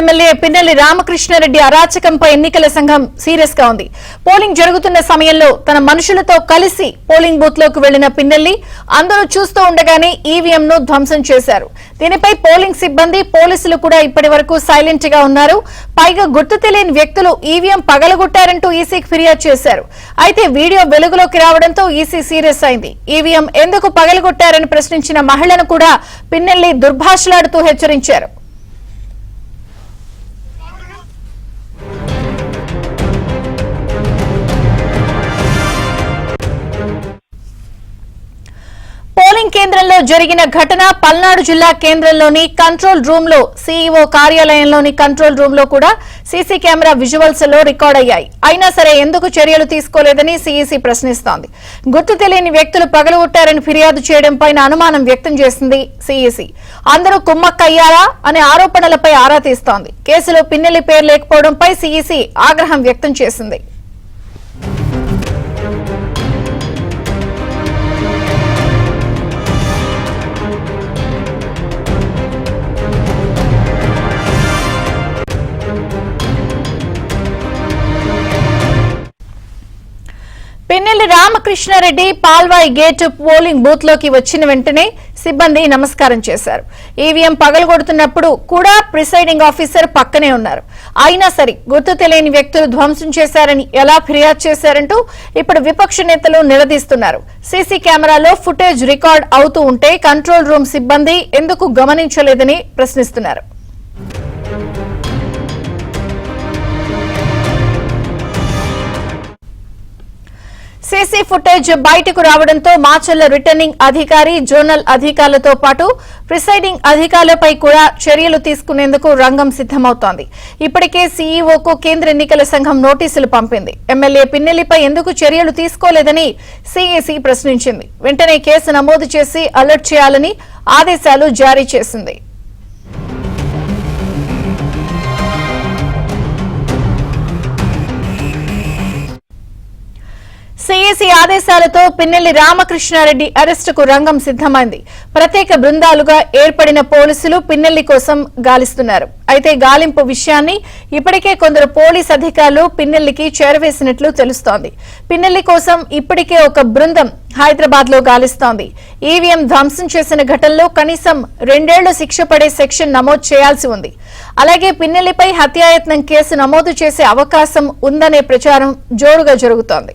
MLA Pinnelli Ramakrishna Reddy అరాచకంపై ఎన్నికల సంఘం serious గా ఉంది. పోలింగ్ జరుగుతున్న సమయంలో తన మనుషులతో కలిసి పోలింగ్ బూత్ లోకి వెళ్లిన పిన్నెల్లి అందరూ చూస్తూ ఉండగానే ఈవీఎం ను ధ్వంసం చేశారు. దీనిపై పోలింగ్ సిబ్బంది, పోలీసులు కూడా ఇప్పటి వరకు సైలెంట్ గా ఉన్నారు. పైగా గుర్తు తెలియని వ్యక్తులు ఈవీఎం పగలగొట్టారంటూ ఈసీకి ఫిర్యాదు చేశారు. అయితే వీడియో వెలుగులోకి రావడంతో ఈసీ సీరియస్ అయింది. ఈవీఎం ఎందుకు పగలగొట్టారని ప్రశ్నించిన మహిళను కూడా పిన్నెల్లి దుర్భాషలాడుతూ హెచ్చరించారు. పోలింగ్ కేంద్రంలో జరిగిన ఘటన పల్నాడు జిల్లా కేంద్రంలోని కంట్రోల్ రూమ్ లో, సీఈఓ కార్యాలయంలోని కంట్రోల్ రూమ్ లో కూడా సీసీ కెమెరా విజువల్స్ లో రికార్డ్ అయ్యాయి. అయినా సరే ఎందుకు చర్యలు తీసుకోలేదని సీఈసీ ప్రశ్నిస్తోంది. గుర్తు తెలియని వ్యక్తులు పగలగొట్టారని ఫిర్యాదు చేయడంపై అనుమానం వ్యక్తం చేసింది సీఈసీ. అందరూ కుమ్మక్కయ్యారా అనే ఆరోపణలపై ఆరా తీస్తోంది. కేసులో పిన్నెల్లి పేరు లేకపోవడంపై సీఈసీ ఆగ్రహం వ్యక్తం చేసింది. Pinnelli Ramakrishnareddy Palvai gate polling booth లోకి వచ్చిన వెంటనే సిబ్బంది నమస్కారం చేశారు. ఈవీఎం పగలగొడుతున్నప్పుడు కూడా ప్రిసైడింగ్ ఆఫీసర్ పక్కనే ఉన్నారు. అయినా సరే గుర్తు తెలియని వ్యక్తులు ధ్వంసం చేశారని ఎలా ఫిర్యాదు చేశారంటూ ఇప్పుడు విపక్ష నేతలు నిలదీస్తున్నారు. సీసీ కెమెరాలో ఫుటేజ్ రికార్డ్ అవుతూ ఉంటే కంట్రోల్ రూమ్ సిబ్బంది ఎందుకు గమనించలేదని ప్రశ్నిస్తున్నారు. సీసీ ఫుటేజ్ బయటకు రావడంతో మాచర్ల రిటర్నింగ్ అధికారి, జోనల్ అధికారులతో పాటు ప్రిసైడింగ్ అధికారులపై కూడా చర్యలు తీసుకునేందుకు రంగం సిద్దమవుతోంది. ఇప్పటికే సీఈఓకు కేంద్ర ఎన్నికల సంఘం నోటీసులు పంపింది. ఎమ్మెల్యే పిన్నెల్లిపై ఎందుకు చర్యలు తీసుకోలేదని సీఈసీ ప్రశ్నించింది. వెంటనే కేసు నమోదు చేసి అలర్ట్ చేయాలని ఆదేశాలు జారీ చేసింది. సీఈసీ ఆదేశాలతో పిన్నెల్లి రామకృష్ణారెడ్డి అరెస్టుకు రంగం సిద్దమైంది. ప్రత్యేక బృందాలుగా ఏర్పడిన పోలీసులు పిన్నెల్లి కోసం గాలిస్తున్నారు. అయితే గాలింపు విషయాన్ని ఇప్పటికే కొందరు పోలీస్ అధికారులు పిన్నెల్లికి చేరవేసినట్లు తెలుస్తోంది. పిన్నెల్లి కోసం ఇప్పటికే ఒక బృందం హైదరాబాద్ లో గాలిస్తోంది. ఈవీఎం ధ్వంసం చేసిన ఘటనలో కనీసం 2 ఏళ్లు శిక్ష పడే సెక్షన్ నమోదు చేయాల్సి ఉంది. అలాగే పిన్నెల్లిపై హత్యాయత్నం కేసు నమోదు చేసే అవకాశం ఉందనే ప్రచారం జోరుగా జరుగుతోంది.